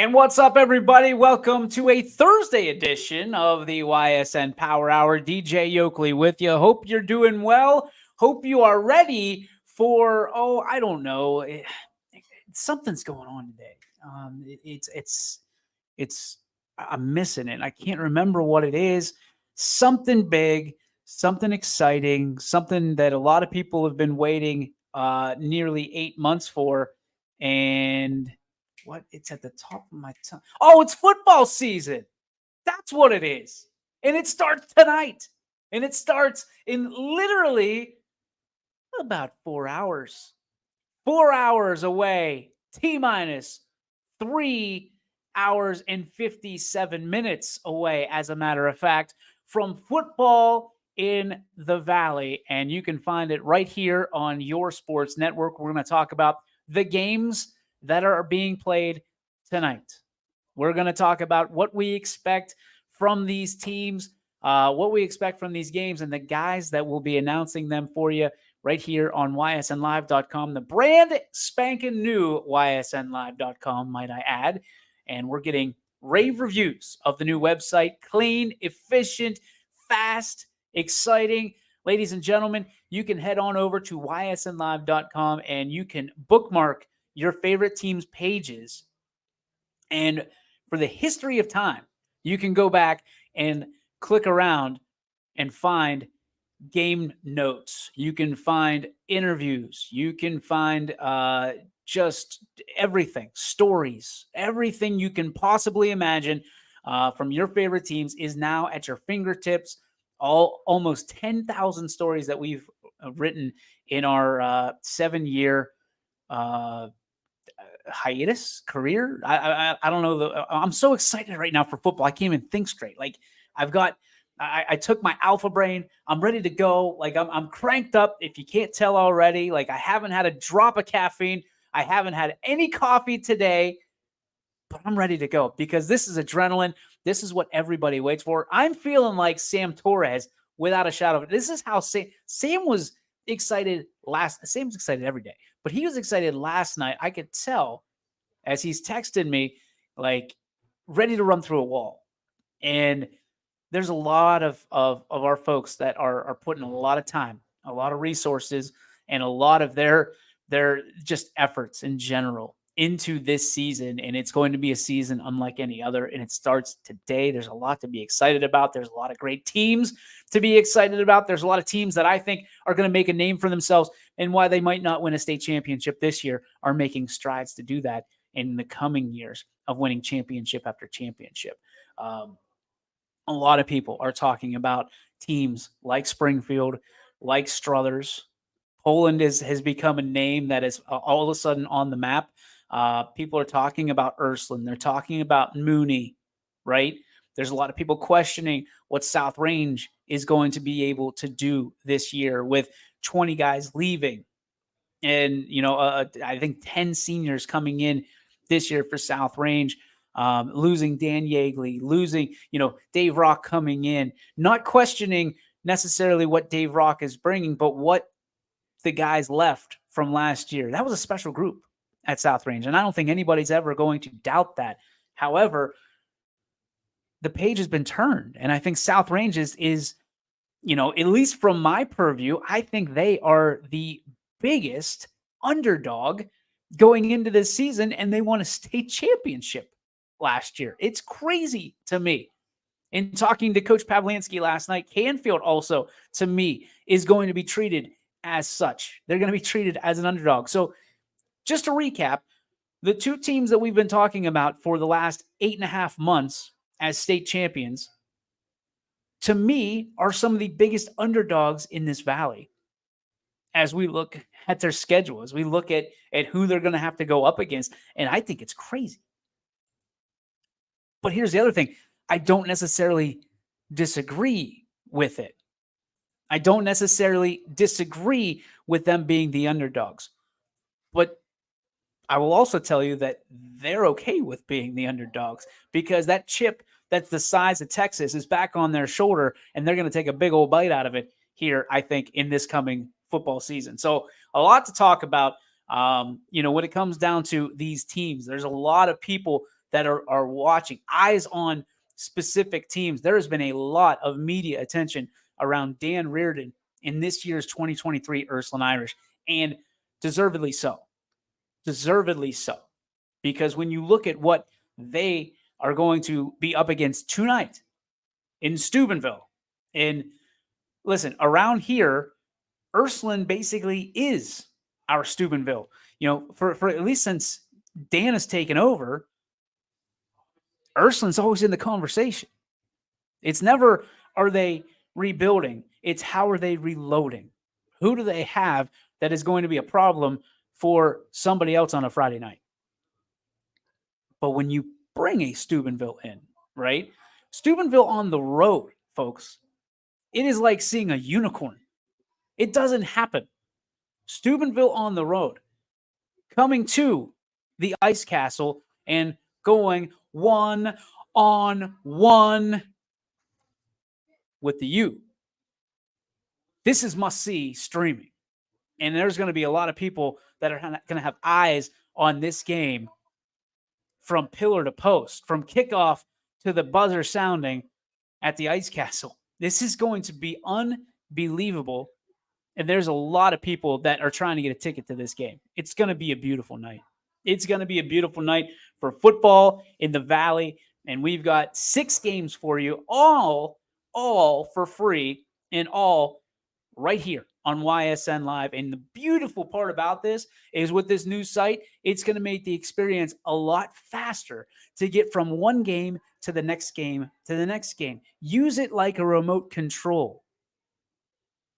And what's up, everybody? Welcome to a Thursday edition of the Ysn Power Hour. DJ Yoakley with you. Hope you're doing well. Hope you are ready for, I don't know. Something's going on today. It's I'm missing it. I can't remember what it is. Something big, something exciting, something that a lot of people have been waiting nearly 8 months for. And what? It's at the top of my tongue. Oh, it's football season. That's what it is. And it starts tonight. And it starts in literally about 4 hours. 4 hours away. T minus 3 hours and 57 minutes away, as a matter of fact, from football in the Valley. And you can find it right here on your sports network. We're going to talk about the games that are being played tonight. We're going to talk about what we expect from these teams, what we expect from these games, and the guys that will be announcing them for you right here on ysnlive.com, the brand spanking new ysnlive.com, might I add. And we're getting rave reviews of the new website. Clean, efficient, fast, exciting. Ladies and gentlemen, you can head on over to ysnlive.com and you can bookmark your favorite team's pages. And for the history of time, you can go back and click around and find game notes. You can find interviews. You can find just everything, stories, everything you can possibly imagine from your favorite teams is now at your fingertips. Almost 10,000 stories that we've written in our 7-year hiatus career. I don't know. I'm so excited right now for football. I can't even think straight. Like I took my alpha brain. I'm ready to go. Like I'm cranked up. If you can't tell already, like I haven't had a drop of caffeine. I haven't had any coffee today, but I'm ready to go because this is adrenaline. This is what everybody waits for. I'm feeling like Sam Torres without a shadow of it. This is how Sam was excited Sam's excited every day, but he was excited last night. I could tell as he's texting me, like ready to run through a wall. And there's a lot of our folks that are putting a lot of time, a lot of resources, and a lot of their just efforts in general into this season. And it's going to be a season unlike any other. And it starts today. There's a lot to be excited about. There's a lot of great teams to be excited about. There's a lot of teams that I think are going to make a name for themselves, and why they might not win a state championship this year are making strides to do that in the coming years of winning championship after championship. A lot of people are talking about teams like Springfield, like Struthers. Poland has become a name that is all of a sudden on the map. People are talking about Ursuline. They're talking about Mooney, right? There's a lot of people questioning what South Range is going to be able to do this year with 20 guys leaving. And, I think 10 seniors coming in this year for South Range. Losing Dan Yeagley, losing, Dave Rock coming in, not questioning necessarily what Dave Rock is bringing, but what the guys left from last year. That was a special group at South Range, and I don't think anybody's ever going to doubt that. However, the page has been turned, and I think South Range is at least from my purview, I think they are the biggest underdog going into this season, and they won a state championship last year. It's crazy to me. In talking to Coach Pavlansky last night, Canfield also, to me, is going to be treated as such. They're going to be treated as an underdog. So just to recap, the two teams that we've been talking about for the last 8.5 months as state champions, to me, are some of the biggest underdogs in this valley. As we look at their schedule, as we look at who they're going to have to go up against, and I think it's crazy. But here's the other thing. I don't necessarily disagree with it. I don't necessarily disagree with them being the underdogs. But I will also tell you that they're okay with being the underdogs because that chip that's the size of Texas is back on their shoulder, and they're going to take a big old bite out of it here, I think, in this coming football season. So a lot to talk about. When it comes down to these teams, there's a lot of people that are watching, eyes on specific teams. There has been a lot of media attention around Dan Reardon in this year's 2023 Ursuline Irish, and deservedly so. Deservedly so. Because when you look at what they are going to be up against tonight in Steubenville, and listen, around here, Ursuline basically is our Steubenville. For at least since Dan has taken over, Ursuline's always in the conversation. It's never, are they rebuilding? It's how are they reloading? Who do they have that is going to be a problem for somebody else on a Friday night? But when you bring a Steubenville in, right? Steubenville on the road, folks, it is like seeing a unicorn. It doesn't happen. Steubenville on the road, coming to the Ice Castle and going 1-on-1 with the U. This is must-see streaming. And there's going to be a lot of people that are going to have eyes on this game from pillar to post, from kickoff to the buzzer sounding at the Ice Castle. This is going to be unbelievable. And there's a lot of people that are trying to get a ticket to this game. It's going to be a beautiful night. It's going to be a beautiful night for football in the Valley. And we've got 6 games for you, all for free, and all right here on YSN Live. And the beautiful part about this is with this new site, it's going to make the experience a lot faster to get from one game to the next game to the next game. Use it like a remote control.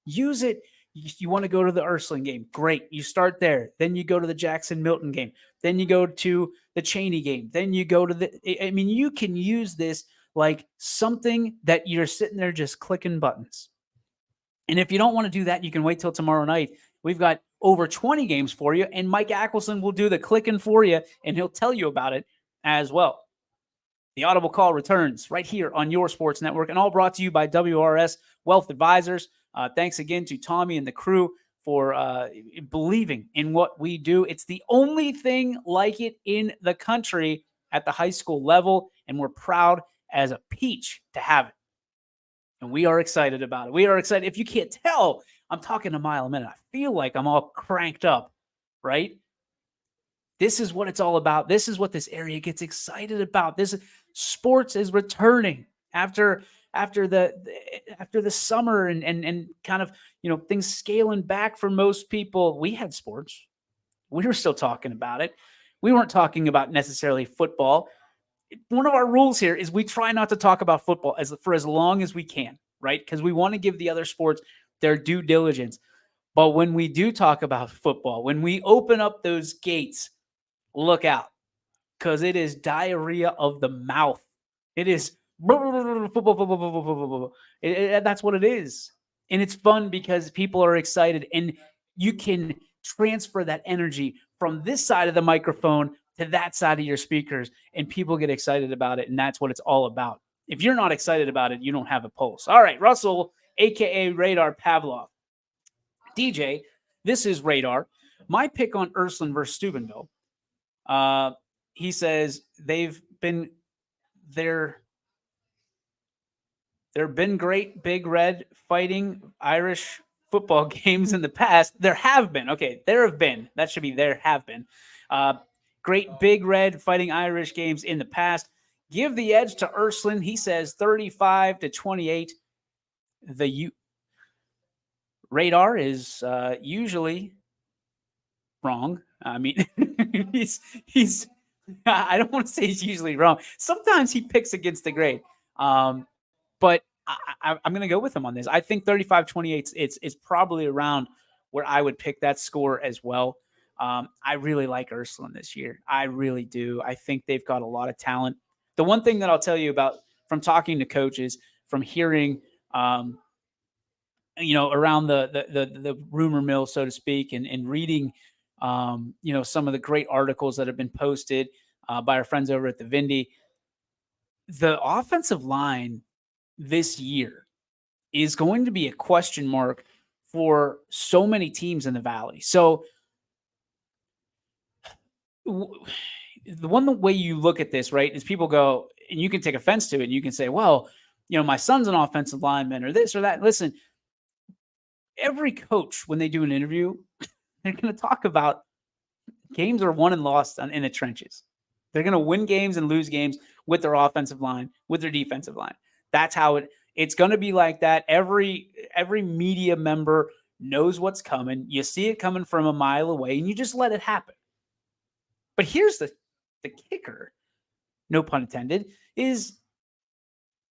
Use it. You want to go to the Ursuline game. Great. You start there. Then you go to the Jackson Milton game. Then you go to the Cheney game. Then you go to you can use this like something that you're sitting there just clicking buttons. And if you don't want to do that, you can wait till tomorrow night. We've got over 20 games for you, and Mike Ackelson will do the clicking for you, and he'll tell you about it as well. The Audible Call returns right here on your sports network, and all brought to you by WRS Wealth Advisors. Thanks again to Tommy and the crew for believing in what we do. It's the only thing like it in the country at the high school level, and we're proud as a peach to have it. And we are excited about it. We are excited. If you can't tell, I'm talking a mile a minute. I feel like I'm all cranked up, right? This is what it's all about. This is what this area gets excited about. Sports is returning after the summer and kind of, things scaling back for most people. We had sports. We were still talking about it. We weren't talking about necessarily football. One of our rules here is we try not to talk about football for as long as we can, right? Because we want to give the other sports their due diligence. But when we do talk about football, when we open up those gates, look out, because it is diarrhea of the mouth. It is football. That's what it is. And it's fun because people are excited, and you can transfer that energy from this side of the microphone to that side of your speakers, and people get excited about it, and that's what it's all about. If you're not excited about it, you don't have a pulse. All right, Russell, a.k.a. Radar Pavlov. DJ, this is Radar. My pick on Ursuline versus Steubenville. He says there have been great Big Red fighting Irish football games in the past. There have been. Okay, there have been. That should be there have been. Great Big Red fighting Irish games in the past. Give the edge to Ursuline. He says 35-28. Radar is usually wrong. I mean, he's. I don't want to say he's usually wrong. Sometimes he picks against the grade. But I'm going to go with him on this. I think 35-28 it's probably around where I would pick that score as well. I really like Ursuline this year. I really do. I think they've got a lot of talent. The one thing that I'll tell you about from talking to coaches, from hearing, around the rumor mill, so to speak, and reading, some of the great articles that have been posted by our friends over at the Vindy, the offensive line this year is going to be a question mark for so many teams in the Valley. So the one way you look at this, right, is people go, and you can take offense to it, and you can say, well, my son's an offensive lineman or this or that. Listen, every coach, when they do an interview, they're going to talk about games are won and lost in the trenches. They're going to win games and lose games with their offensive line, with their defensive line. That's how it's going to be like that. Every media member knows what's coming. You see it coming from a mile away, and you just let it happen. But here's the kicker, no pun intended, is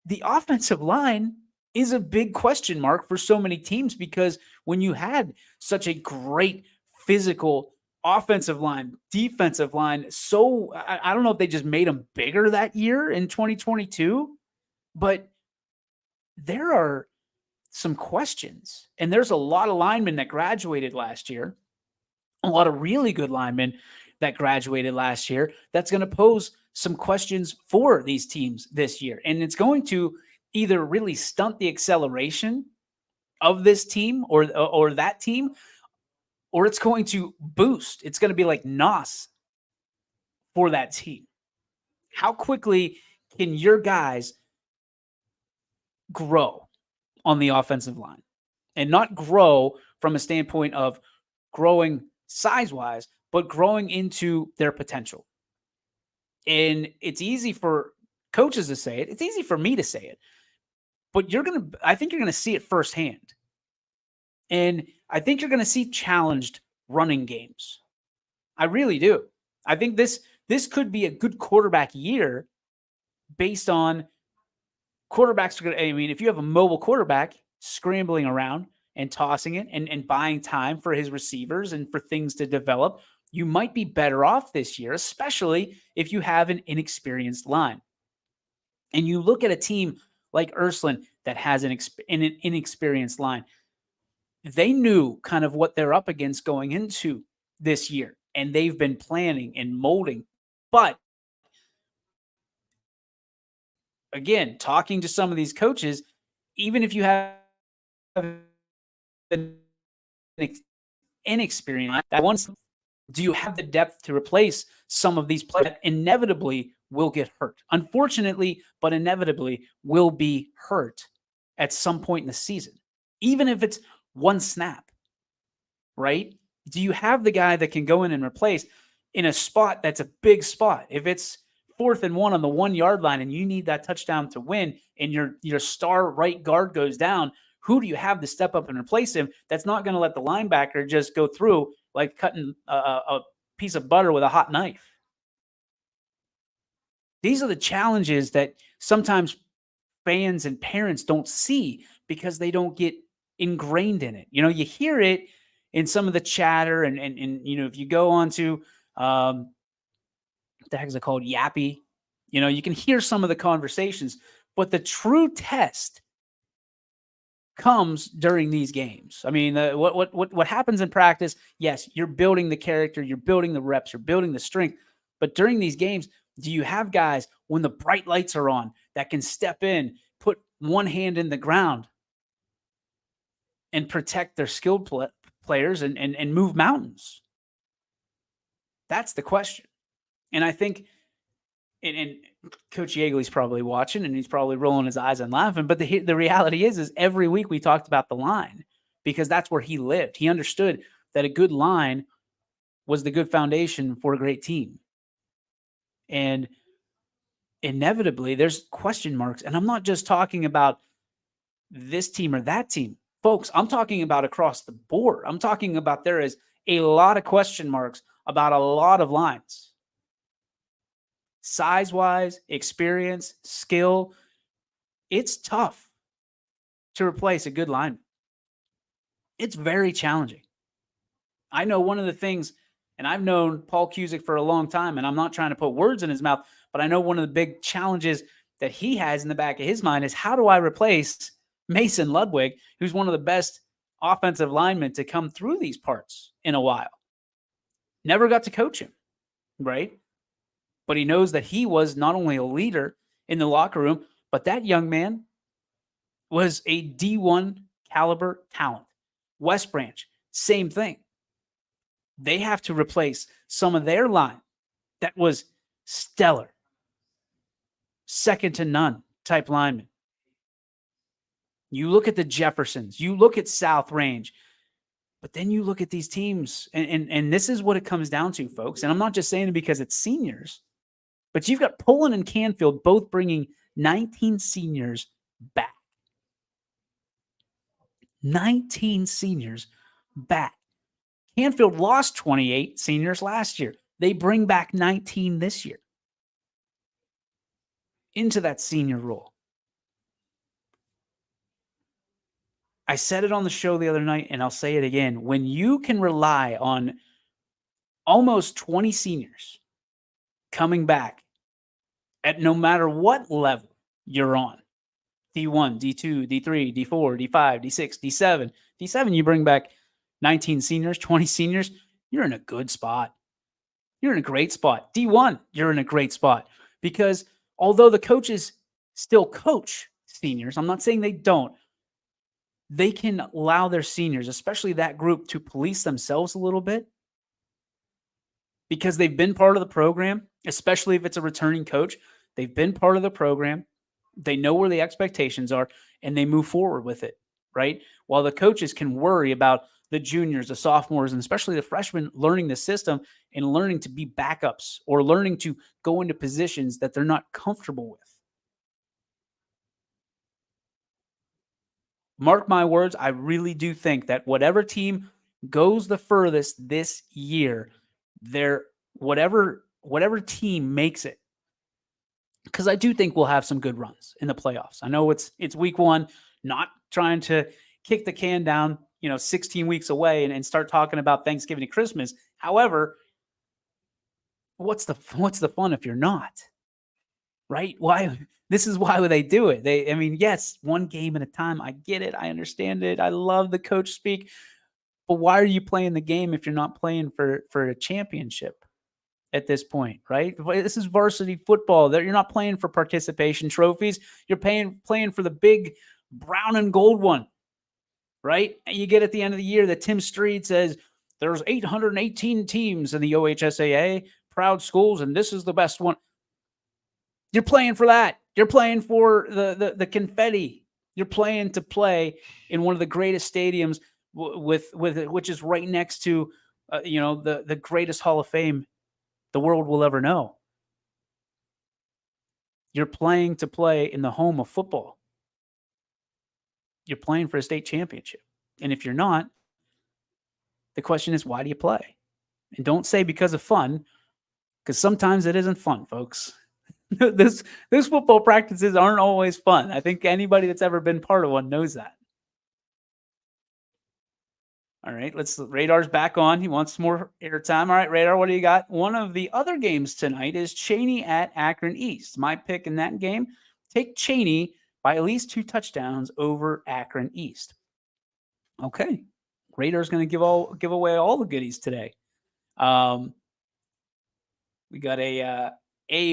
the offensive line is a big question mark for so many teams, because when you had such a great physical offensive line, defensive line, so I don't know if they just made them bigger that year in 2022, but there are some questions. And there's a lot of linemen that graduated last year, a lot of really good linemen that graduated last year, that's going to pose some questions for these teams this year. And it's going to either really stunt the acceleration of this team or that team, or it's going to boost. It's going to be like NOS for that team. How quickly can your guys grow on the offensive line? And not grow from a standpoint of growing size-wise, but growing into their potential. And it's easy for coaches to say it. It's easy for me to say it. But I think you're going to see it firsthand. And I think you're going to see challenged running games. I really do. I think this could be a good quarterback year based on quarterbacks are going to, I mean, if you have a mobile quarterback scrambling around and tossing it and buying time for his receivers and for things to develop, you might be better off this year, especially if you have an inexperienced line. And you look at a team like Ysn that has an inexperienced line. They knew kind of what they're up against going into this year, and they've been planning and molding. But again, talking to some of these coaches, even if you have an inexperienced, that one, do you have the depth to replace some of these players that inevitably will get hurt? Unfortunately, but inevitably will be hurt at some point in the season, even if it's one snap, right? Do you have the guy that can go in and replace in a spot that's a big spot? If it's 4th and 1 on the 1 yard line and you need that touchdown to win and your star right guard goes down, who do you have to step up and replace him that's not going to let the linebacker just go through like cutting a piece of butter with a hot knife? These are the challenges that sometimes fans and parents don't see because they don't get ingrained in it. You hear it in some of the chatter and if you go on to what the heck is it called? Yappy. You can hear some of the conversations, but the true test comes during these games. I mean, what happens in practice, yes, you're building the character, you're building the reps, you're building the strength, but during these games, do you have guys when the bright lights are on that can step in, put one hand in the ground and protect their skilled players and move mountains? That's the question. And I think, and Coach Yeagley's probably watching and he's probably rolling his eyes and laughing, but the reality is every week we talked about the line because that's where he lived. He understood that a good line was the good foundation for a great team. And inevitably there's question marks. And I'm not just talking about this team or that team. Folks, I'm talking about across the board. I'm talking about there is a lot of question marks about a lot of lines. Size-wise, experience, skill, it's tough to replace a good lineman. It's very challenging. I know one of the things, and I've known Paul Cusick for a long time, and I'm not trying to put words in his mouth, but I know one of the big challenges that he has in the back of his mind is how do I replace Mason Ludwig, who's one of the best offensive linemen to come through these parts in a while. Never got to coach him, right? But he knows that he was not only a leader in the locker room, but that young man was a D1 caliber talent. West Branch, same thing. They have to replace some of their line that was stellar, second to none type linemen. You look at the Jeffersons, you look at South Range, but then you look at these teams, and this is what it comes down to, folks. And I'm not just saying it because it's seniors, but you've got Poland and Canfield both bringing 19 seniors back. 19 seniors back. Canfield lost 28 seniors last year. They bring back 19 this year into that senior role. I said it on the show the other night, and I'll say it again. When you can rely on almost 20 seniors coming back at no matter what level you're on, D1, D2, D3, D4, D5, D6, D7. D7, you bring back 19 seniors, 20 seniors, you're in a good spot. You're in a great spot. D1, you're in a great spot because although the coaches still coach seniors, I'm not saying they don't, they can allow their seniors, especially that group, to police themselves a little bit because they've been part of the program, especially if it's a returning coach. They've been part of the program. They know where the expectations are, and they move forward with it, right? While the coaches can worry about the juniors, the sophomores, and especially the freshmen learning the system and learning to be backups or learning to go into positions that they're not comfortable with. Mark my words, I really do think that whatever team goes the furthest this year, whatever team makes it, because I do think we'll have some good runs in the playoffs. I know it's week one, not trying to kick the can down, 16 weeks away and start talking about Thanksgiving and Christmas. However, what's the fun if you're not? Right? Why? This is why they do it. Yes, one game at a time. I get it. I understand it. I love the coach speak. But why are you playing the game if you're not playing for a championship at this point, right? This is varsity football. You're not playing for participation trophies. You're playing for the big brown and gold one, right? And you get at the end of the year that Tim Street says there's 818 teams in the OHSAA, proud schools, and this is the best one. You're playing for that. You're playing for the confetti. You're playing to play in one of the greatest stadiums which is right next to the greatest Hall of Fame the world will ever know. You're playing to play in the home of football. You're playing for a state championship. And if you're not, the question is, why do you play? And don't say because of fun, because sometimes it isn't fun, folks. This football practices aren't always fun. I think anybody that's ever been part of one knows that. All right, Radar's back on. He wants more airtime. All right, Radar, what do you got? One of the other games tonight is Cheney at Akron East. My pick in that game, take Cheney by at least 2 touchdowns over Akron East. Okay, Radar's going to give away all the goodies today. We got a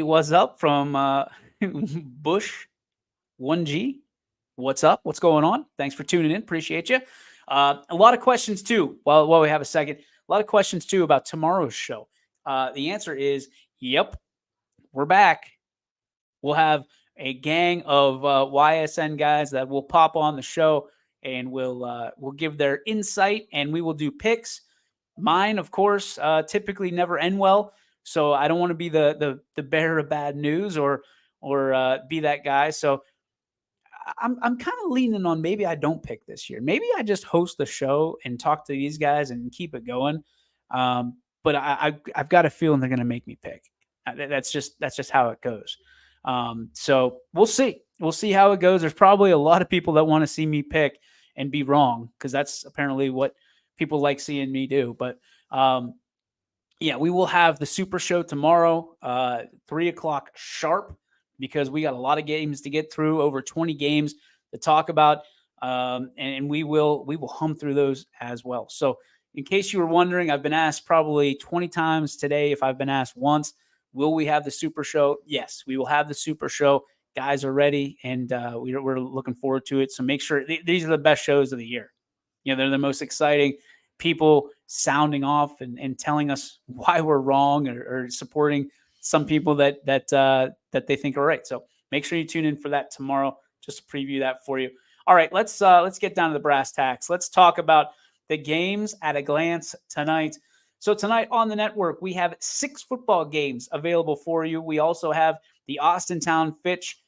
what's up from Bush 1G. What's up? What's going on? Thanks for tuning in. Appreciate you. A lot of questions too. While we have a second, a lot of questions too about tomorrow's show. The answer is, yep, we're back. We'll have a gang of YSN guys that will pop on the show and we'll give their insight and we will do picks. Mine, of course, typically never end well, so I don't want to be the bearer of bad news or be that guy. So I'm kind of leaning on maybe I don't pick this year. Maybe I just host the show and talk to these guys and keep it going. But I've got a feeling they're going to make me pick. That's just how it goes. So we'll see. We'll see how it goes. There's probably a lot of people that want to see me pick and be wrong because that's apparently what people like seeing me do. But yeah, we will have the Super Show tomorrow, 3:00 sharp, because we got a lot of games to get through, over 20 games to talk about, and we will hum through those as well. So in case you were wondering, I've been asked probably 20 times today. If I've been asked once, will we have the Super Show? Yes, we will have the Super Show. Guys are ready, and we're looking forward to it. So make sure these are the best shows of the year. They're the most exciting. People sounding off and telling us why we're wrong or supporting some people that they think are right. So make sure you tune in for that tomorrow, just to preview that for you. All right, let's get down to the brass tacks. Let's talk about the games at a glance tonight. So tonight on the network, we have 6 football games available for you. We also have the Austintown Fitch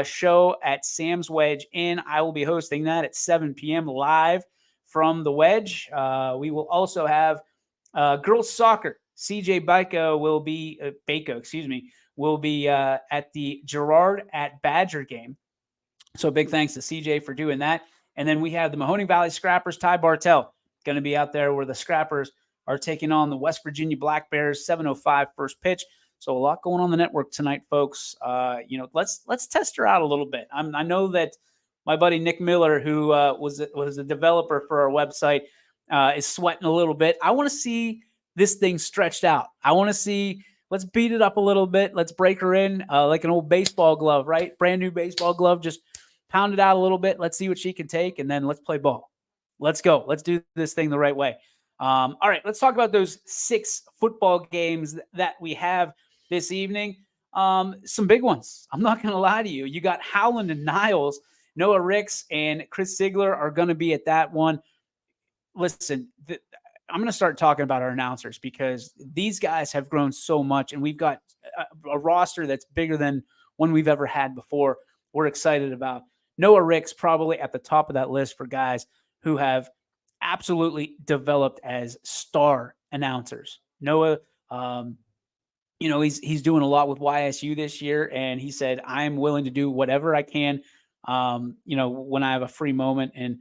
show at Sam's Wedge Inn. I will be hosting that at 7 p.m. live from the Wedge. We will also have girls soccer. CJ Bako will be will be at the Girard at Badger game. So big thanks to CJ for doing that. And then we have the Mahoning Valley Scrappers. Ty Bartell going to be out there where the Scrappers are taking on the West Virginia Black Bears. 7:05 first pitch. So a lot going on the network tonight, folks. Let's test her out a little bit. I know that my buddy Nick Miller, who was a developer for our website, is sweating a little bit. I want to see this thing stretched out. I want to see. Let's beat it up a little bit. Let's break her in like an old baseball glove, right? Brand new baseball glove. Just pound it out a little bit. Let's see what she can take, and then let's play ball. Let's go. Let's do this thing the right way. All right, let's talk about those 6 football games that we have this evening. Some big ones. I'm not going to lie to you. You got Howland and Niles. Noah Ricks and Chris Ziegler are going to be at that one. Listen, I'm going to start talking about our announcers because these guys have grown so much, and we've got a roster that's bigger than one we've ever had before. We're excited about Noah Ricks probably at the top of that list for guys who have absolutely developed as star announcers. Noah, he's doing a lot with YSU this year, and he said, I'm willing to do whatever I can, when I have a free moment. And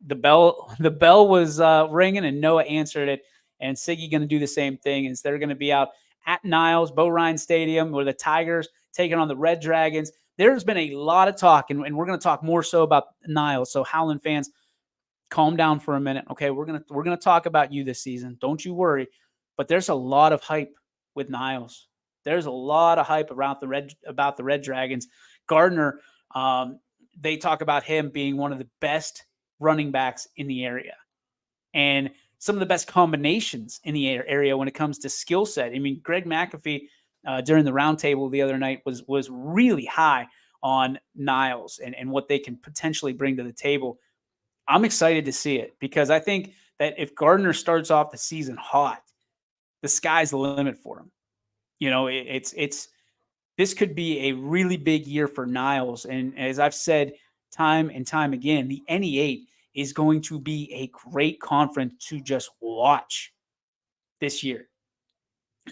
the bell was ringing, and Noah answered it. And Siggy going to do the same thing. Is they're going to be out at Niles, Bo Ryan Stadium, where the Tigers taking on the Red Dragons. There's been a lot of talk, and we're going to talk more so about Niles. So Howland fans, calm down for a minute. Okay, we're gonna talk about you this season. Don't you worry. But there's a lot of hype with Niles. There's a lot of hype about the Red Dragons. Gardner, they talk about him being one of the best running backs in the area, and some of the best combinations in the area when it comes to skill set. I mean, Greg McAfee during the roundtable the other night was really high on Niles and what they can potentially bring to the table. I'm excited to see it because I think that if Gardner starts off the season hot, the sky's the limit for him. This could be a really big year for Niles. And as I've said time and time again, the NE8 is going to be a great conference to just watch this year.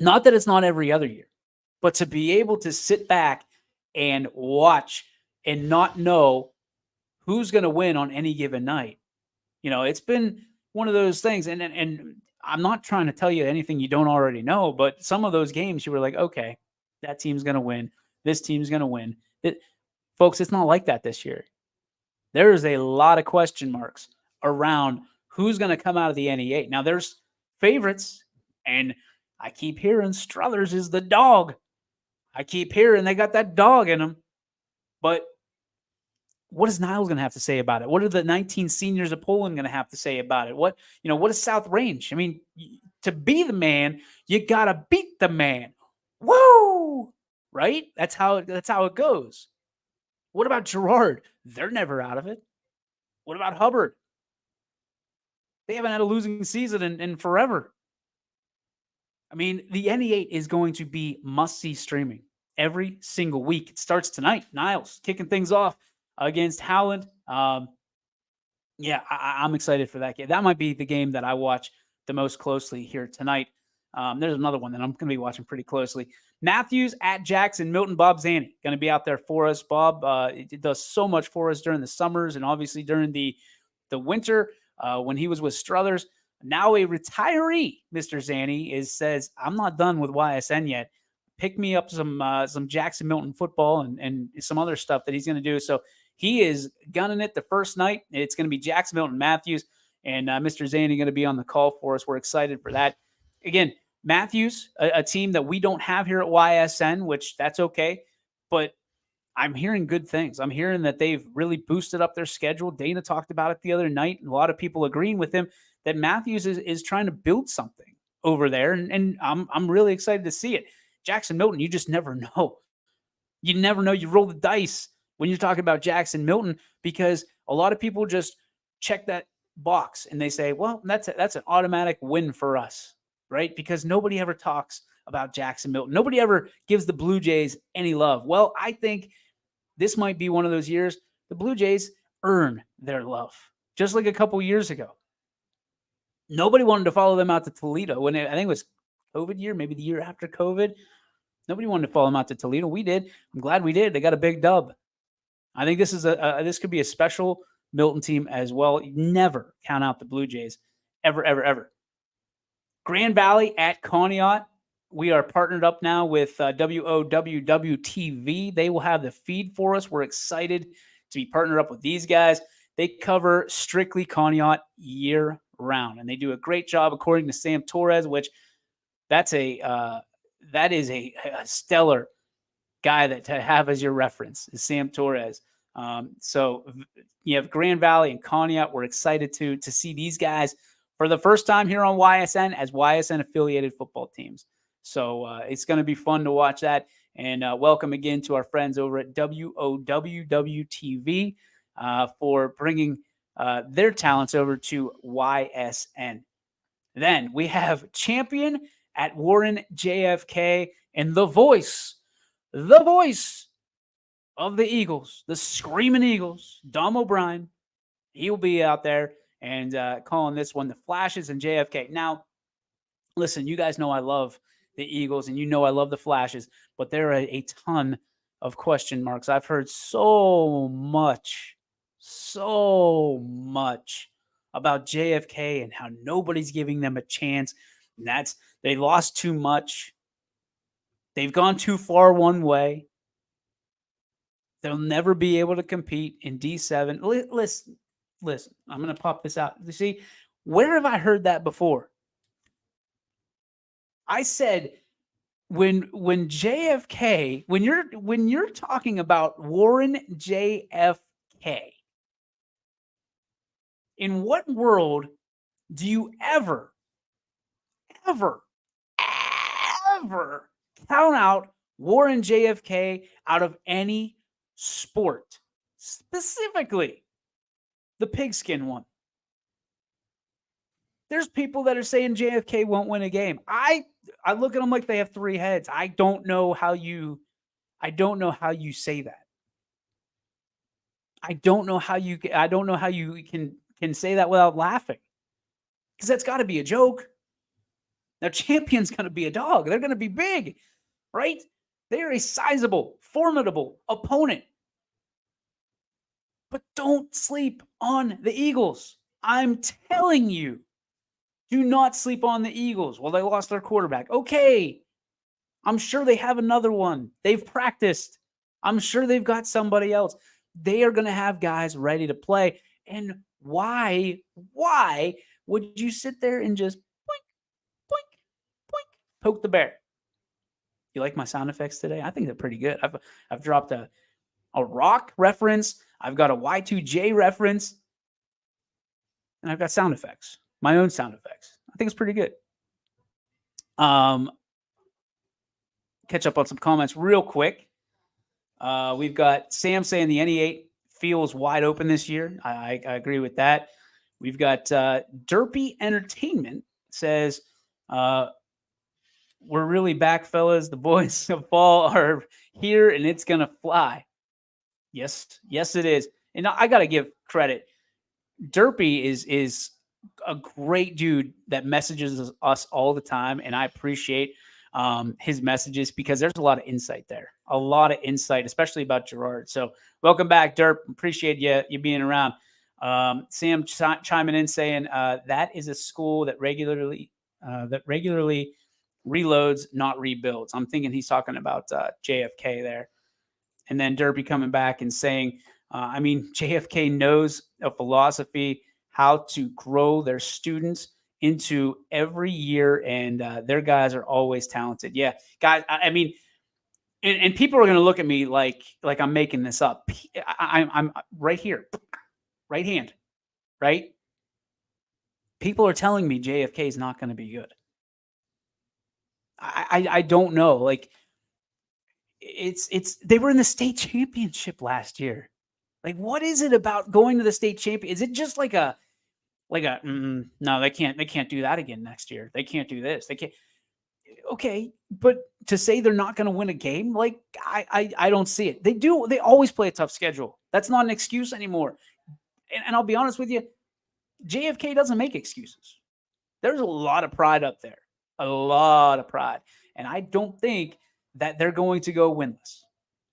Not that it's not every other year, but to be able to sit back and watch and not know who's going to win on any given night. It's been one of those things. And I'm not trying to tell you anything you don't already know, but some of those games you were like, okay, that team's going to win. This team's going to win. Folks, it's not like that this year. There is a lot of question marks around who's going to come out of the NE8. Now, there's favorites, and I keep hearing Struthers is the dog. I keep hearing they got that dog in them. But what is Niles going to have to say about it? What are the 19 seniors of Poland going to have to say about it? What is South Range? I mean, to be the man, you got to beat the man. Woo! Right? That's how it goes. What about Girard? They're never out of it. What about Hubbard? They haven't had a losing season in forever. I mean, the NE8 is going to be must-see streaming every single week. It starts tonight. Niles kicking things off against Howland. I'm excited for that game. That might be the game that I watch the most closely here tonight. There's another one that I'm going to be watching pretty closely. Matthews at Jackson. Milton, Bob Zanny going to be out there for us. Bob it does so much for us during the summers and obviously during the winter when he was with Struthers. Now a retiree, Mr. Zanny says, I'm not done with YSN yet. Pick me up some Jackson Milton football and some other stuff that he's going to do. So he is gunning it the first night. It's going to be Jackson Milton Matthews, and Mr. Zanny going to be on the call for us. We're excited for that. Again, Matthews, a team that we don't have here at YSN, which that's okay. But I'm hearing good things. I'm hearing that they've really boosted up their schedule. Dana talked about it the other night, and a lot of people agreeing with him that Matthews is trying to build something over there, and I'm really excited to see it. Jackson Milton, you just never know. You never know. You roll the dice when you're talking about Jackson Milton because a lot of people just check that box and they say, well, that's an automatic win for us, right? Because nobody ever talks about Jackson Milton. Nobody ever gives the Blue Jays any love. Well, I think this might be one of those years the Blue Jays earn their love, just like a couple years ago. Nobody wanted to follow them out to Toledo when I think it was COVID year, maybe the year after COVID. Nobody wanted to follow them out to Toledo. We did. I'm glad we did. They got a big dub. I think this is this could be a special Milton team as well. Never count out the Blue Jays, ever, ever, ever. Grand Valley at Conneaut. We are partnered up now with WOWW TV. They will have the feed for us. We're excited to be partnered up with these guys. They cover strictly Conneaut year round, and they do a great job, according to Sam Torres. Which that is a stellar guy that to have as your reference is Sam Torres. So you have Grand Valley and Conneaut. We're excited to see these guys for the first time here on YSN as YSN affiliated football teams. So it's going to be fun to watch that. And welcome again to our friends over at WOWW TV for bringing their talents over to YSN. Then we have Champion at Warren JFK and the voice of the Eagles, the Screaming Eagles, Dom O'Brien. He'll be out there and calling this one the Flashes and JFK. Now, listen, you guys know I love the Eagles and you know I love the Flashes, but there are a ton of question marks. I've heard so much about JFK and how nobody's giving them a chance. And that's they lost too much. They've gone too far one way. They'll never be able to compete in D7. Listen, I'm going to pop this out. You see, where have I heard that before? I said when JFK, when you're talking about Warren JFK, in what world do you ever count out Warren JFK out of any sport, specifically the pigskin one? There's people that are saying JFK won't win a game. I look at them like they have three heads. I don't know how you say that. I don't know how you can say that without laughing. Because that's got to be a joke. Now, Champion's going to be a dog. They're going to be big, right? They are a sizable, formidable opponent. But don't sleep on the Eagles. I'm telling you, do not sleep on the Eagles. Well, they lost their quarterback. Okay. I'm sure they have another one. They've practiced. I'm sure they've got somebody else. They are going to have guys ready to play. And why would you sit there and just boink, boink, boink, poke the bear? You like my sound effects today? I think they're pretty good. I've dropped a rock reference. I've got a Y2J reference. And I've got sound effects, my own sound effects. I think it's pretty good. Catch up on some comments real quick. We've got Sam saying the NE8 feels wide open this year. I agree with that. We've got Derpy Entertainment says, we're really back, fellas. The boys of fall are here, and it's going to fly. Yes, it is. And I got to give credit. Derpy is a great dude that messages us all the time, and I appreciate his messages because there's a lot of insight there. A lot of insight, especially about Gerard. So welcome back, Derp. Appreciate you being around. Sam chiming in saying that is a school that regularly reloads, not rebuilds. I'm thinking he's talking about JFK there. And then Derby coming back and saying, JFK knows a philosophy, how to grow their students into every year, and their guys are always talented. Yeah, guys, and people are going to look at me like I'm making this up. I'm right here, right hand, right? People are telling me JFK is not going to be good. I don't know. Like it's they were in the state championship last year. Like, what is it about going to the state champion? Is it just no, they can't do that again next year. They can't do this. They can't. Okay, but to say they're not going to win a game, like I don't see it. They do. They always play a tough schedule. That's not an excuse anymore. And I'll be honest with you, JFK doesn't make excuses. There's a lot of pride up there, a lot of pride, and I don't think that they're going to go winless.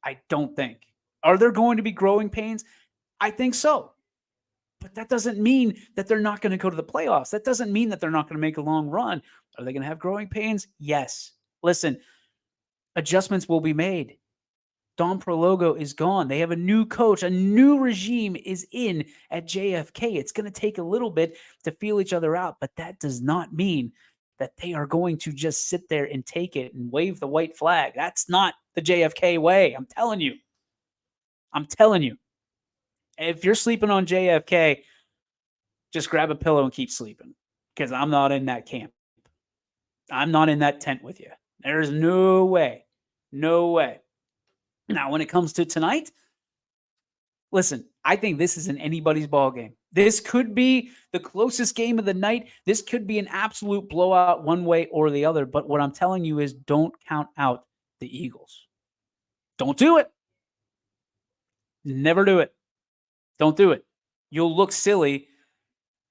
I don't think. Are there going to be growing pains? I think so. But that doesn't mean that they're not going to go to the playoffs. That doesn't mean that they're not going to make a long run. Are they going to have growing pains? Yes. Listen, adjustments will be made. Don Prologo is gone. They have a new coach. A new regime is in at JFK. It's going to take a little bit to feel each other out, but that does not mean that they are going to just sit there and take it and wave the white flag. That's not the JFK way. I'm telling you. I'm telling you. If you're sleeping on JFK, just grab a pillow and keep sleeping because I'm not in that camp. I'm not in that tent with you. There's no way. No way. Now, when it comes to tonight, listen, I think this is an anybody's ball game. This could be the closest game of the night. This could be an absolute blowout one way or the other. But what I'm telling you is don't count out the Eagles. Don't do it. Never do it. Don't do it. You'll look silly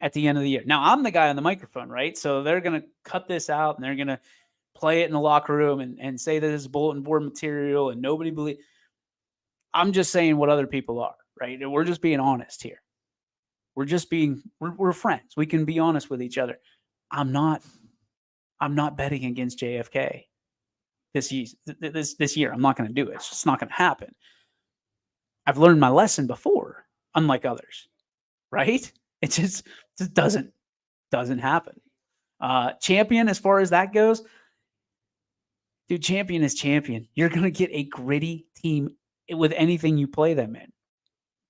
at the end of the year. Now, I'm the guy on the microphone, right? So they're going to cut this out and they're going to play it in the locker room and say that this is bulletin board material and nobody believes. I'm just saying what other people are, right? We're just being honest here. We're friends. We can be honest with each other. I'm not betting against JFK this year. I'm not going to do it. It's just not going to happen. I've learned my lesson before, unlike others, right? It just doesn't happen. Champion, as far as that goes, dude, champion is champion. You're going to get a gritty team with anything you play them in.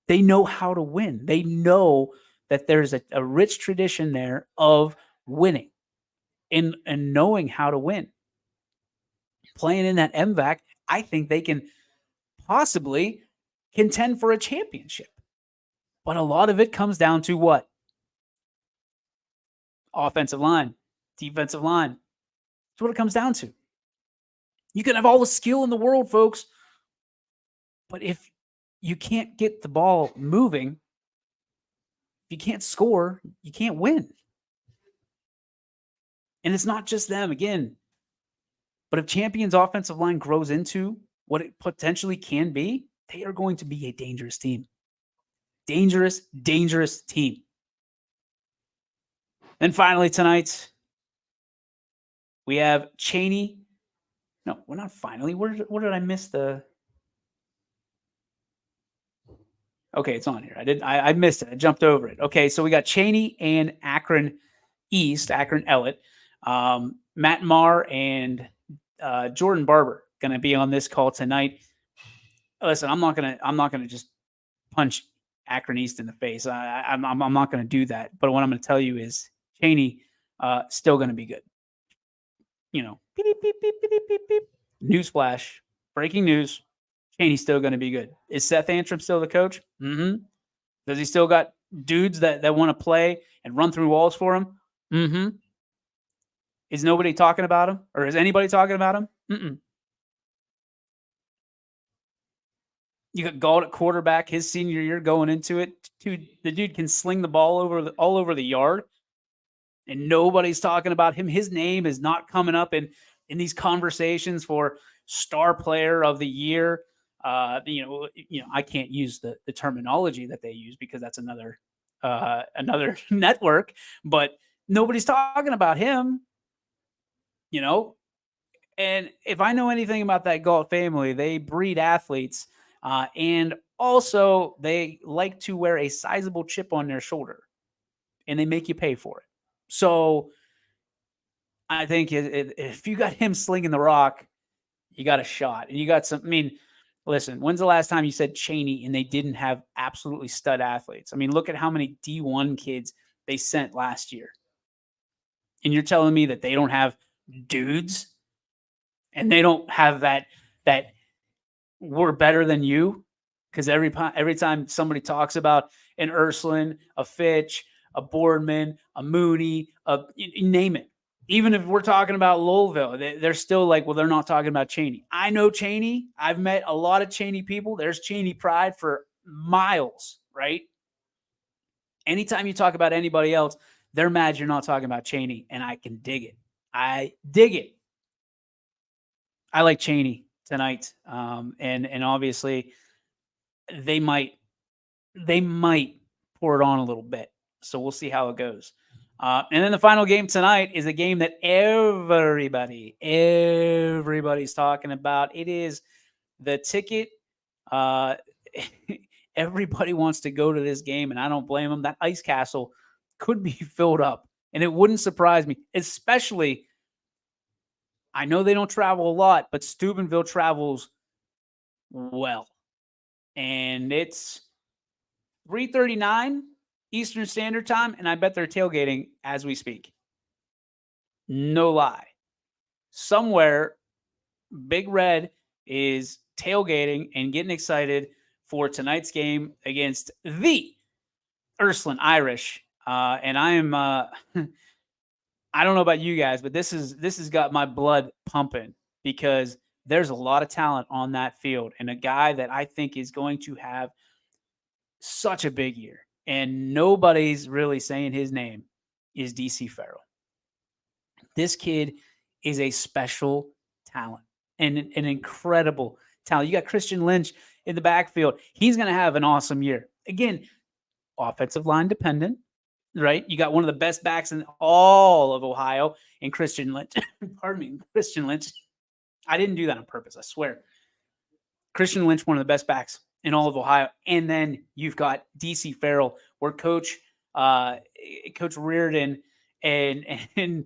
They know how to win. They know that there's a rich tradition there of winning and knowing how to win. Playing in that MVAC, I think they can possibly contend for a championship. But a lot of it comes down to what? Offensive line, defensive line. That's what it comes down to. You can have all the skill in the world, folks. But if you can't get the ball moving, if you can't score, you can't win. And it's not just them, again. But if Champion's offensive line grows into what it potentially can be, they are going to be a dangerous team. Dangerous, dangerous team. And finally tonight, we have Cheney. No, we're not finally. Where did I miss the... Okay, it's on here. I missed it. I jumped over it. Okay, so we got Cheney and Akron East, Akron Ellet. Matt Marr and Jordan Barber going to be on this call tonight. Listen, I'm not gonna just punch Akron East in the face. I'm not gonna do that. But what I'm gonna tell you is Cheney still gonna be good. You know, beep, beep, beep, beep, beep, beep, beep. Newsflash, breaking news. Cheney's still going to be good. Is Seth Antrim still the coach? Mm-hmm. Does he still got dudes that want to play and run through walls for him? Mm-hmm. Is nobody talking about him? Or is anybody talking about him? Mm-mm. You got Galt at quarterback his senior year going into it. Dude, the dude can sling the ball all over the yard, and nobody's talking about him. His name is not coming up in these conversations for star player of the year. I can't use the terminology that they use because that's another network, but nobody's talking about him, and if I know anything about that Galt family, they breed athletes, and also they like to wear a sizable chip on their shoulder, and they make you pay for it. So I think if you got him slinging the rock, you got a shot, and you got some. I mean, listen, when's the last time you said Cheney and they didn't have absolutely stud athletes? I mean, look at how many D1 kids they sent last year. And you're telling me that they don't have dudes and they don't have that we're better than you, because every time somebody talks about an Ursuline, a Fitch, a Boardman, a Mooney, you name it. Even if we're talking about Louisville, they're still like, well, they're not talking about Cheney. I know Cheney. I've met a lot of Cheney people. There's Cheney pride for miles, right? Anytime you talk about anybody else, they're mad you're not talking about Cheney, and I can dig it. I dig it. I like Cheney tonight, and obviously they might they might pour it on a little bit. So we'll see how it goes. And then the final game tonight is a game that everybody's talking about. It is the ticket. Uh, everybody wants to go to this game, and I don't blame them. That ice castle could be filled up, and it wouldn't surprise me, especially. I know they don't travel a lot, but Steubenville travels well, and it's 3:39 Eastern Standard Time, and I bet they're tailgating as we speak. No lie. Somewhere, Big Red is tailgating and getting excited for tonight's game against the Ursuline Irish. And I am, I don't know about you guys, but this has got my blood pumping, because there's a lot of talent on that field, and a guy that I think is going to have such a big year, and nobody's really saying his name, is DC Farrell. This kid is a special talent and an incredible talent. You got Christian Lynch in the backfield. He's going to have an awesome year. Again, offensive line dependent, right? You got one of the best backs in all of Ohio in Christian Lynch. Pardon me, Christian Lynch. I didn't do that on purpose, I swear. Christian Lynch, one of the best backs in all of Ohio. And then you've got DC Farrell, where Coach Reardon and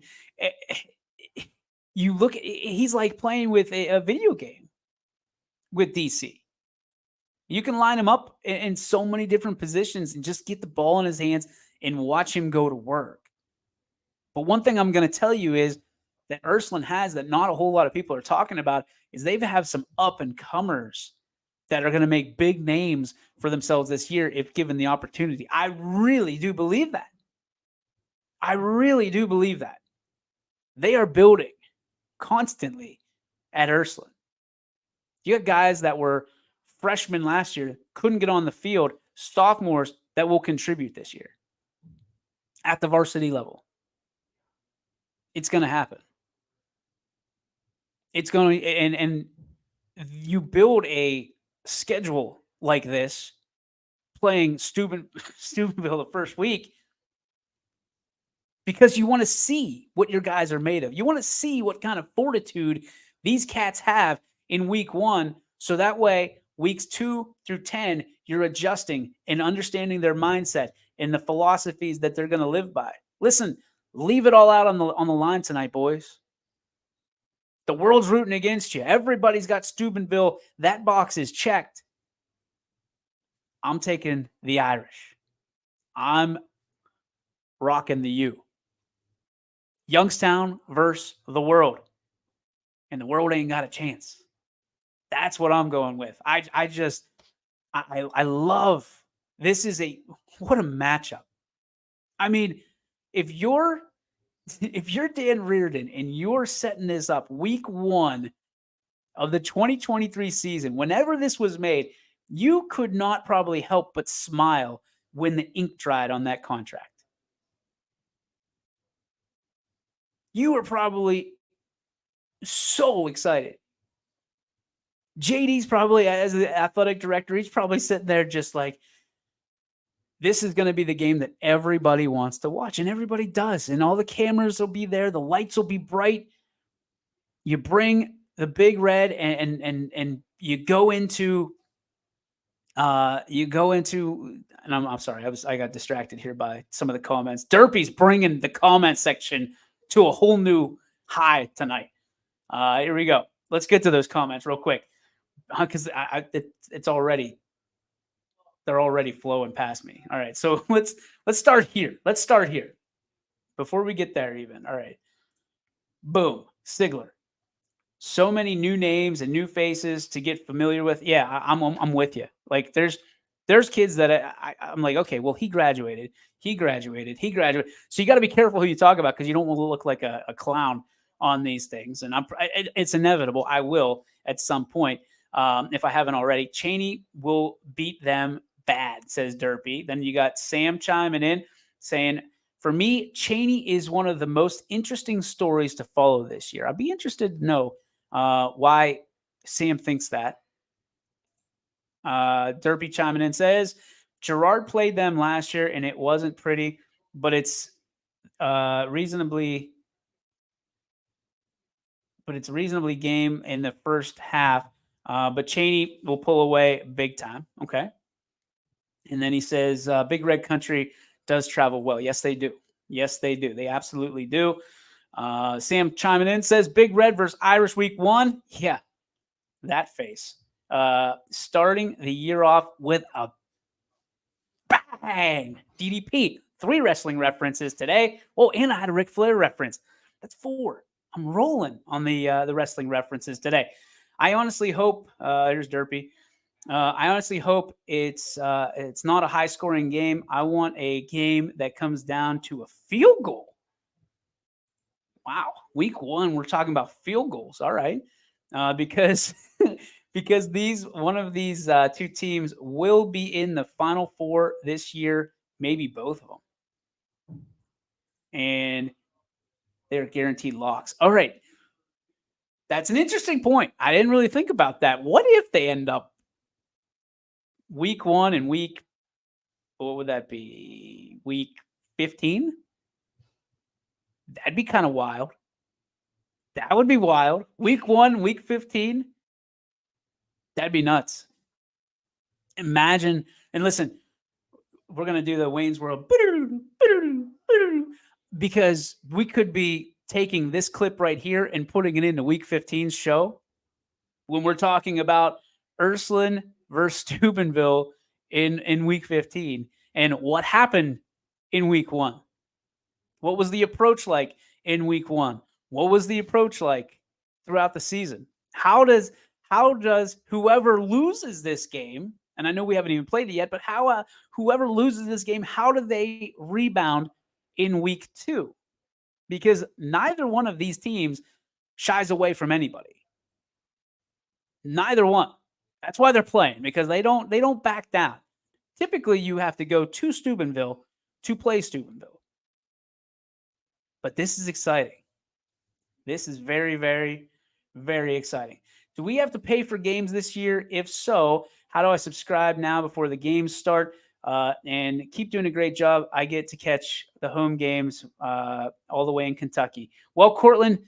you look, he's like playing with a video game with DC. You can line him up in so many different positions and just get the ball in his hands and watch him go to work. But one thing I'm going to tell you is that Ursuline has, that not a whole lot of people are talking about, is they have some up and comers that are going to make big names for themselves this year if given the opportunity. I really do believe that. I really do believe that. They are building constantly at Ursuline. You got guys that were freshmen last year, couldn't get on the field, sophomores that will contribute this year at the varsity level. It's going to happen. It's going to, and you build a schedule like this, playing Steubenville the first week, because you want to see what your guys are made of. You want to see what kind of fortitude these cats have in week one, so that way weeks 2 through 10, you're adjusting and understanding their mindset and the philosophies that they're going to live by. Listen, leave it all out on the line tonight, boys. The world's rooting against you. Everybody's got Steubenville. That box is checked. I'm taking the Irish. I'm rocking the U. Youngstown versus the world. And the world ain't got a chance. That's what I'm going with. I love, this is what a matchup. I mean, if you're Dan Reardon and you're setting this up week one of the 2023 season, whenever this was made, you could not probably help but smile when the ink dried on that contract. You were probably so excited. JD's probably, as the athletic director, he's probably sitting there just like, this is going to be the game that everybody wants to watch, and everybody does. And all the cameras will be there. The lights will be bright. You bring the Big Red and you go into, and I'm sorry, I got distracted here by some of the comments. Derpy's bringing the comment section to a whole new high tonight. Here we go. Let's get to those comments real quick, because it's already, they're already flowing past me. All right, so let's start here. Let's start here before we get there even. All right, boom, Sigler. So many new names and new faces to get familiar with. Yeah, I'm with you. Like there's kids that I'm like, okay, well he graduated. So you got to be careful who you talk about because you don't want to look like a clown on these things. And it's inevitable. I will at some point if I haven't already. Cheney will beat them bad, says Derpy. Then you got Sam chiming in saying, for me, Cheney is one of the most interesting stories to follow this year. I'd be interested to know why Sam thinks that. Derpy chiming in says Gerard played them last year and it wasn't pretty, but reasonably, it's reasonably game in the first half. But Cheney will pull away big time. Okay. And then he says, Big Red Country does travel well. Yes, they do. Yes, they do. They absolutely do. Sam chiming in says, Big Red versus Irish week 1. Yeah, that face. Starting the year off with a bang. DDP. 3 wrestling references today. Oh, and I had a Ric Flair reference. That's 4. I'm rolling on the wrestling references today. I honestly hope, here's Derpy. I honestly hope it's not a high scoring game. I want a game that comes down to a field goal. Wow, week 1 we're talking about field goals. All right, because because one of these 2 teams will be in the Final Four this year, maybe both of them, and they're guaranteed locks. All right, that's an interesting point. I didn't really think about that. What if they end up week 1 and what would that be? Week 15? That'd be kind of wild. That would be wild. Week 1, week 15. That'd be nuts. Imagine, and listen, we're going to do the Wayne's World because we could be taking this clip right here and putting it into week 15's show when we're talking about Ursuline versus Steubenville in week 15 and what happened in week 1. What was the approach like in week 1? What was the approach like throughout the season? How does whoever loses this game, and I know we haven't even played it yet, but whoever loses this game, how do they rebound in week 2? Because neither one of these teams shies away from anybody. Neither one. That's why they're playing, because they don't back down. Typically, you have to go to Steubenville to play Steubenville. But this is exciting. This is very, very, very exciting. Do we have to pay for games this year? If so, how do I subscribe now before the games start? And keep doing a great job. I get to catch the home games all the way in Kentucky. Well, Cortland,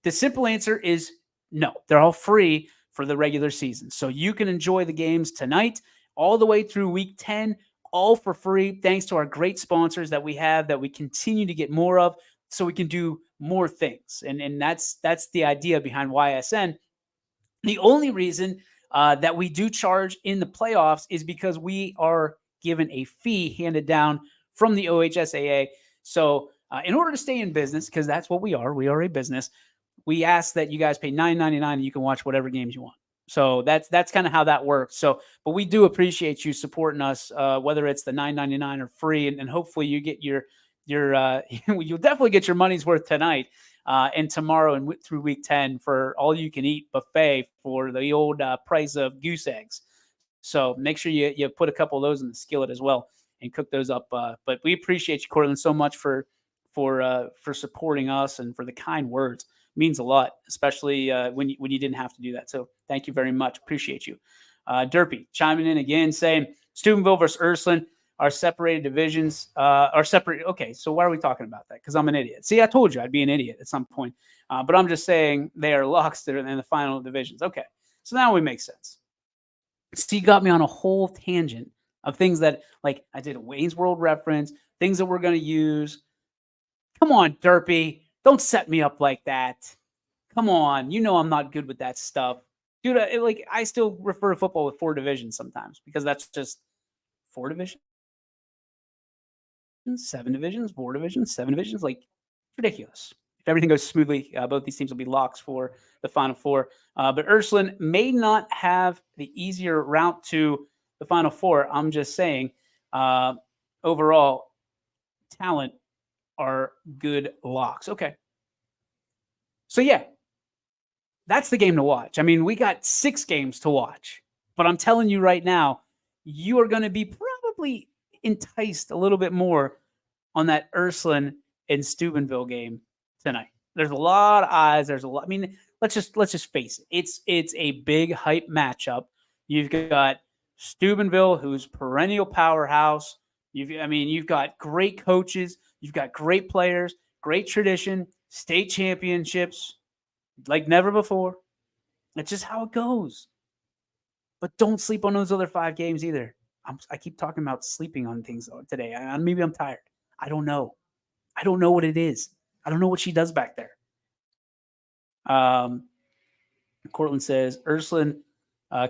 the simple answer is no. They're all free for the regular season. So you can enjoy the games tonight all the way through week 10, all for free, thanks to our great sponsors that we have that we continue to get more of so we can do more things. And that's the idea behind YSN. The only reason that we do charge in the playoffs is because we are given a fee handed down from the OHSAA. So in order to stay in business, because that's what we are a business, we ask that you guys pay $9.99 and you can watch whatever games you want. So that's kind of how that works. So, but we do appreciate you supporting us, whether it's the $9.99 or free, and hopefully you get your you'll definitely get your money's worth tonight and tomorrow and through week 10 for all you can eat buffet for the old price of goose eggs. So make sure you put a couple of those in the skillet as well and cook those up. But we appreciate you, Cortland, so much for supporting us and for the kind words. It means a lot, especially when you didn't have to do that. So thank you very much. Appreciate you. Derpy chiming in again saying Steubenville versus Ursuline are separated divisions, are separate. Okay, so why are we talking about that? Because I'm an idiot. See, I told you I'd be an idiot at some point. But I'm just saying they are locks that are in the final divisions. Okay, so now we make sense. So you got me on a whole tangent of things that, like, I did a Wayne's World reference, things that we're going to use. Come on, Derpy. Don't set me up like that. Come on. You know I'm not good with that stuff. Dude, I still refer to football with 4 divisions sometimes because that's just 4 divisions. 7 divisions, 4 divisions, 7 divisions, like ridiculous. everything goes smoothly, both these teams will be locks for the Final Four. But Ursuline may not have the easier route to the Final Four. I'm just saying, overall, talent are good locks. Okay. So, yeah, that's the game to watch. I mean, we got 6 games to watch, but I'm telling you right now, you are going to be probably enticed a little bit more on that Ursuline and Steubenville game tonight. There's a lot of eyes. There's a lot. I mean, let's just face it. It's a big hype matchup. You've got Steubenville, who's perennial powerhouse. You've got great coaches. You've got great players, great tradition, state championships like never before. That's just how it goes. But don't sleep on those other 5 games either. I keep talking about sleeping on things today. Maybe I'm tired. I don't know. I don't know what it is. I don't know what she does back there. Cortland says Ursuline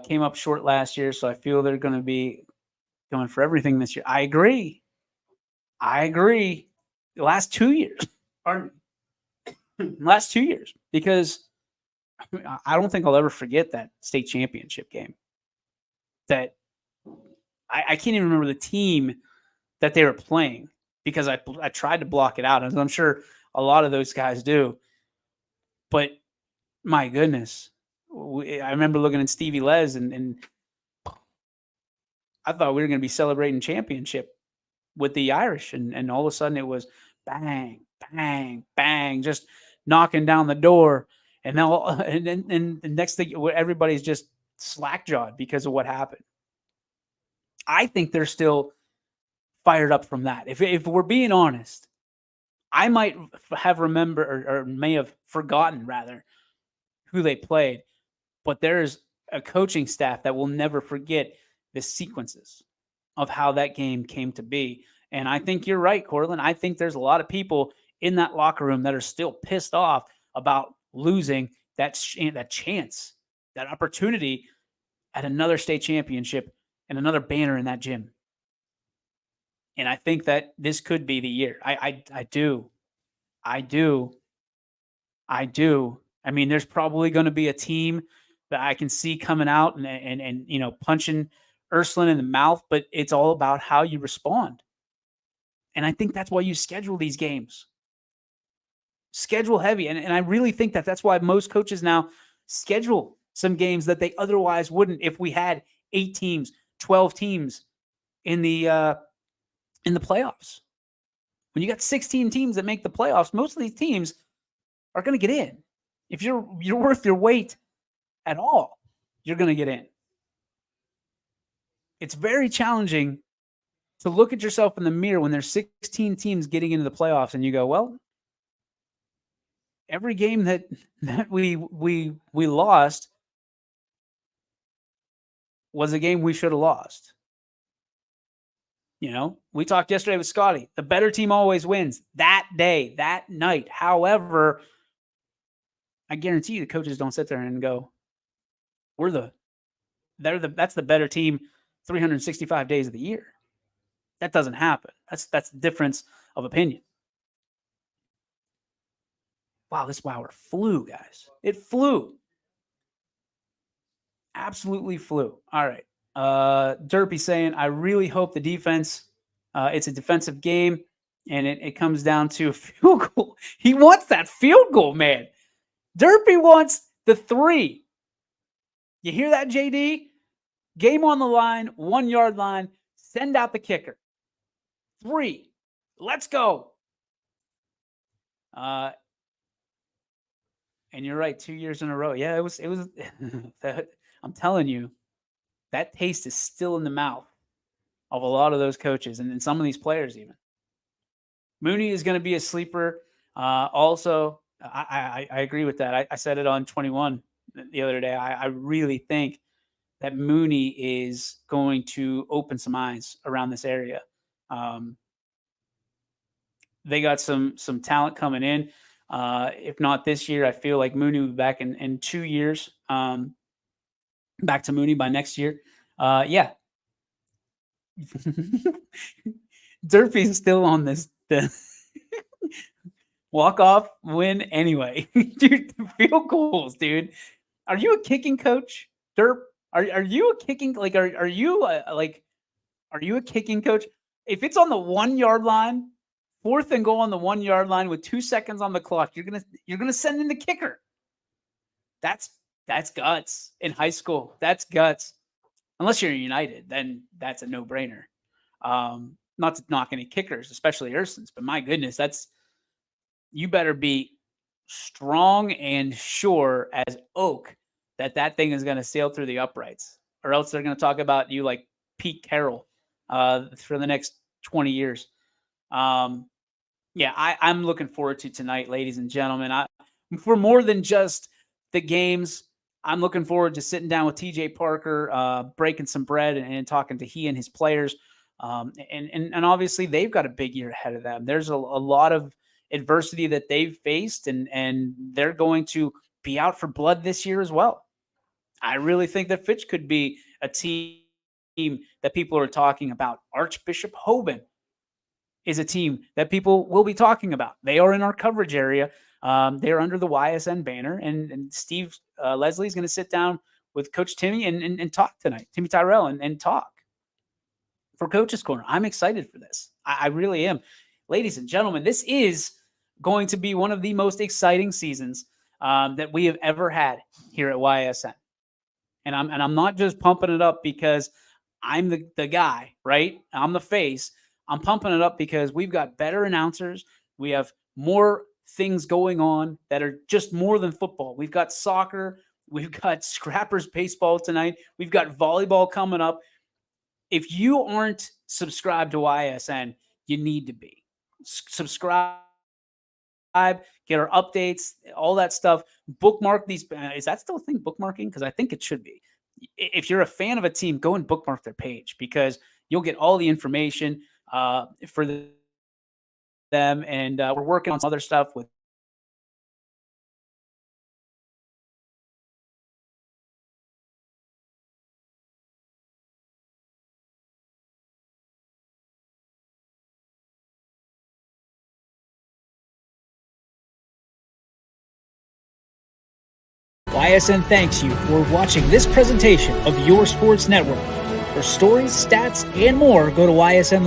came up short last year, so I feel they're going to be going for everything this year. I agree. The last 2 years, because I don't think I'll ever forget that state championship game. That I can't even remember the team that they were playing because I tried to block it out, as I'm sure a lot of those guys do. But my goodness, I remember looking at Stevie Les, and I thought we were going to be celebrating championship with the Irish, and all of a sudden it was bang, bang, bang, just knocking down the door, and now and the next thing everybody's just slack jawed because of what happened. I think they're still fired up from that. If we're being honest, I might have remembered or may have forgotten rather who they played, but there's a coaching staff that will never forget the sequences of how that game came to be. And I think you're right, Cortland. I think there's a lot of people in that locker room that are still pissed off about losing that chance, that opportunity at another state championship and another banner in that gym. And I think that this could be the year. I do. I mean, there's probably going to be a team that I can see coming out and punching Ursuline in the mouth, but it's all about how you respond. And I think that's why you schedule these games. Schedule heavy. And I really think that that's why most coaches now schedule some games that they otherwise wouldn't if we had 8 teams, 12 teams in the playoffs. When you got 16 teams that make the playoffs, most of these teams are going to get in. If you're worth your weight at all, you're going to get in. It's very challenging to look at yourself in the mirror when there's 16 teams getting into the playoffs and you go, well, every game that we lost was a game we should have lost. We talked yesterday with Scotty. The better team always wins that day, that night. However, I guarantee you the coaches don't sit there and go, that's the better team 365 days of the year. That doesn't happen. That's the difference of opinion. Wow, this hour flew, guys. It flew. Absolutely flew. All right. Derpy saying, I really hope the defense, it's a defensive game, and it comes down to a field goal. He wants that field goal, man. Derpy wants the 3. You hear that, JD? Game on the line, 1-yard line, send out the kicker. 3. Let's go. And you're right, 2 years in a row. Yeah, it was I'm telling you, that taste is still in the mouth of a lot of those coaches and some of these players even. Mooney is going to be a sleeper. Also, I agree with that. I said it on 21 the other day. I really think that Mooney is going to open some eyes around this area. They got some talent coming in. If not this year, I feel like Mooney will be back in 2 years. Back to Mooney by next year. Yeah. Derpy's still on this. Walk off, win anyway. Dude, field goals, dude. Are you a kicking coach? Derp, are you a kicking are you a kicking coach? If it's on the 1 yard line, fourth and goal on the 1 yard line with 2 seconds on the clock, you're gonna send in the kicker. That's that's guts in high school. That's guts. Unless you're United, then that's a no brainer. Not to knock any kickers, especially Urson's, but my goodness, that's you better be strong and sure as oak that that thing is going to sail through the uprights, or else they're going to talk about you like Pete Carroll for the next 20 years. Um, yeah, I'm looking forward to tonight, ladies and gentlemen. For more than just the games, I'm looking forward to sitting down with TJ Parker, breaking some bread and talking to he and his players. And obviously they've got a big year ahead of them. There's a lot of adversity that they've faced, and they're going to be out for blood this year as well. I really think that Fitch could be a team that people are talking about. Archbishop Hoban is a team that people will be talking about. They are in our coverage area. They're under the YSN banner, and Steve Leslie is going to sit down with Coach Timmy and talk tonight, Timmy Tyrell, and talk for Coach's Corner. I'm excited for this. I really am. Ladies and gentlemen, this is going to be one of the most exciting seasons that we have ever had here at YSN. And I'm not just pumping it up because I'm the guy, right? I'm the face. I'm pumping it up because we've got better announcers. We have more things going on that are just more than football. We've got soccer. We've got Scrappers baseball tonight. We've got volleyball coming up. If you aren't subscribed to YSN, you need to be. Subscribe, get our updates, all that stuff. Bookmark these. Is that still a thing, bookmarking? Because I think it should be. If you're a fan of a team, go and bookmark their page because you'll get all the information for them. And we're working on some other stuff with YSN thanks you for watching this presentation of Your Sports Network. For stories, stats, and more, go to YSN.